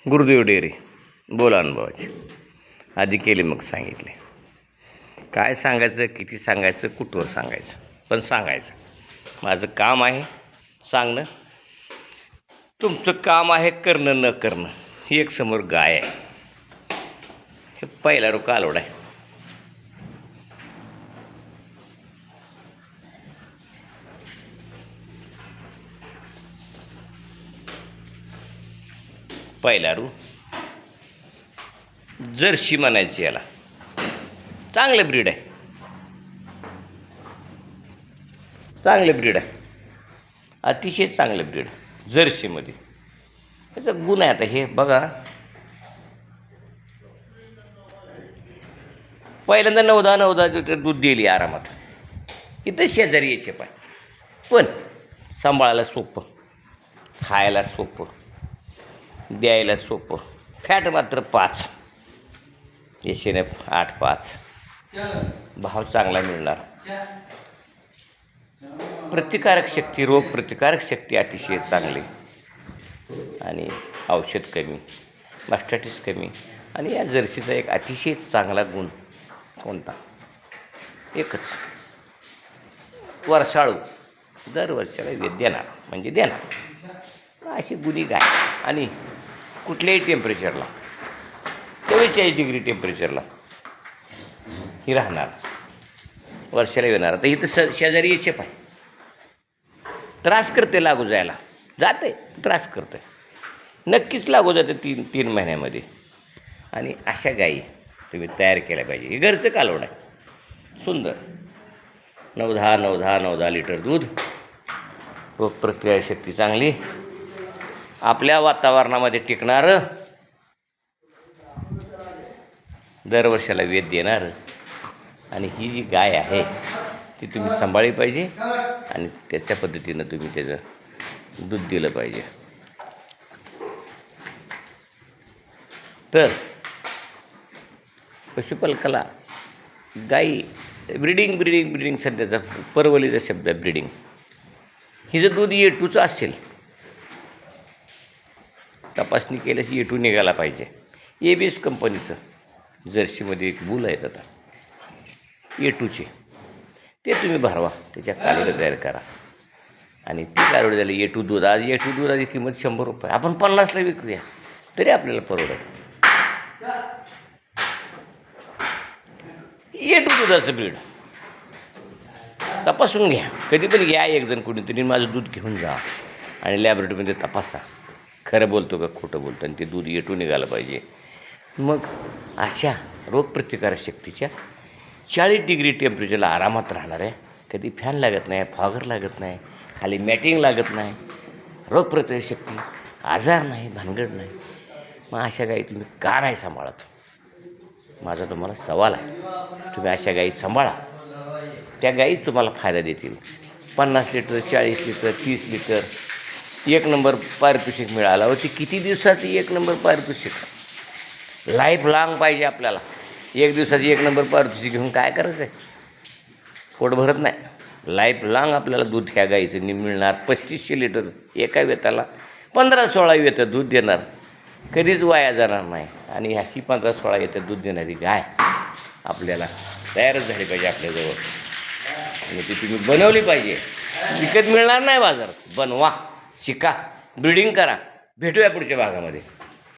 Gurudev dairy बोला अनुभवाचे आधी केले मग सांगितले. काय सांगायचं, किती सांगायचं, कुठवर सांगायचं, पण सांगायचं. माझं काम आहे सांगणं, तुमचं काम आहे करणं न करणं. ही एक समोर गाय आहे, हे पहिला रुका कालवड आहे. पहिला रू जर्सी म्हणायची याला. चांगलं ब्रीड आहे, चांगलं ब्रीड आहे, अतिशय चांगलं ब्रीड जर्सीमध्ये. याचा गुण आहे. आता हे बघा, पहिल्यांदा 9-10 लिटर दूध दिली आरामात. इथं शेजारी यायचे पाय, पण सांभाळायला सोपं, खायला सोपं, द्यायला सोपं. फॅट मात्र 5, SNF 8-5. भाव चांगला मिळणार. प्रतिकारक शक्ती, रोग प्रतिकारक शक्ती अतिशय चांगली, आणि औषध कमी, मास्टायटिस कमी. आणि या जर्सीचा एक अतिशय चांगला गुण कोणता? एकच, वर्षाळू, दर वर्षाला वेद देणार, म्हणजे देणार. अशी गुणी गाय. आणि कुठल्याही टेम्परेचरला, 44 डिग्री टेम्परेचरला ही राहणार, वर्षाला येणार. आता इथं शेजारी यायचे पाय, त्रास करते लागू जायला, जाते त्रास करते, नक्कीच लागू जाते 3 महिन्यामध्ये. आणि अशा गायी तुम्ही तयार केल्या पाहिजे. हे घरचं कालवड आहे, सुंदर. 9-10 लिटर दूध, रोगप्रतिकारशक्ती चांगली, आपल्या वातावरणामध्ये टिकणारं, दरवर्षाला वेद देणारं. आणि ही जी गाय आहे ती तुम्ही सांभाळली पाहिजे, आणि त्याच्या पद्धतीनं तुम्ही त्याचं दूध दिलं पाहिजे. तर पशुपालकाला गाई ब्रिडिंग सध्याचा परवलीचा शब्द आहे, ब्रिडिंग. हिचं दूध A2चं असेल, तपासणी केल्यास A2 निघाला पाहिजे. ABS कंपनीचं जर्सीमध्ये एक बुल आहेत आता A2चे, ते तुम्ही भरवा, त्याच्या कालीला तयार करा, आणि ती कालवड झाली A2 दूध. आज A2 दुधाची किंमत 100 रुपये, आपण 50ला विकूया तरी आपल्याला परवडेल. A2 दुधाचं ब्रीड तपासून घ्या. कधी पण घ्या एक जण कुणीतरी, माझं दूध घेऊन जा आणि लॅबोरेटरीमध्ये तपासा, खरं बोलतो का खोटं बोलतो, आणि ते दूध A2 निघालं पाहिजे. मग अशा रोगप्रतिकारशक्तीच्या 40 डिग्री टेम्परेचरला आरामात राहणार आहे. कधी फॅन लागत नाही, फॉगर लागत नाही, खाली मॅटिंग लागत नाही, रोगप्रतिकारशक्ती, आजार नाही, भानगड नाही. मग अशा गाई तुम्ही का नाही सांभाळत? माझा तुम्हाला सवाल आहे. तुम्ही अशा गाई सांभाळा, त्या गाईच तुम्हाला फायदा देतील. 50 लिटर, 40 लिटर, 30 लिटर, 1 नंबर पारितोषिक मिळालं. व ती किती दिवसाचं 1 नंबर पारितोषिक? लाईफ लाँग पाहिजे आपल्याला. 1 दिवसाची 1 नंबर पारितोषिक घेऊन काय करायचं आहे? पोट भरत नाही. लाईफ लाँग आपल्याला दूध ह्या गाईचं मिळणार. 3500 लिटर एका वेताला 15-16 वेतं दूध देणार, कधीच वाया जाणार नाही. आणि ह्याची 15-16 वेतं दूध देणारी गाय आपल्याला तयारच झाली पाहिजे आपल्याजवळ, आणि ती तुम्ही बनवली पाहिजे. विकत मिळणार नाही बाजारात. बनवा, शिका, ब्रीडिंग करा. भेटूया पुढच्या भागामध्ये.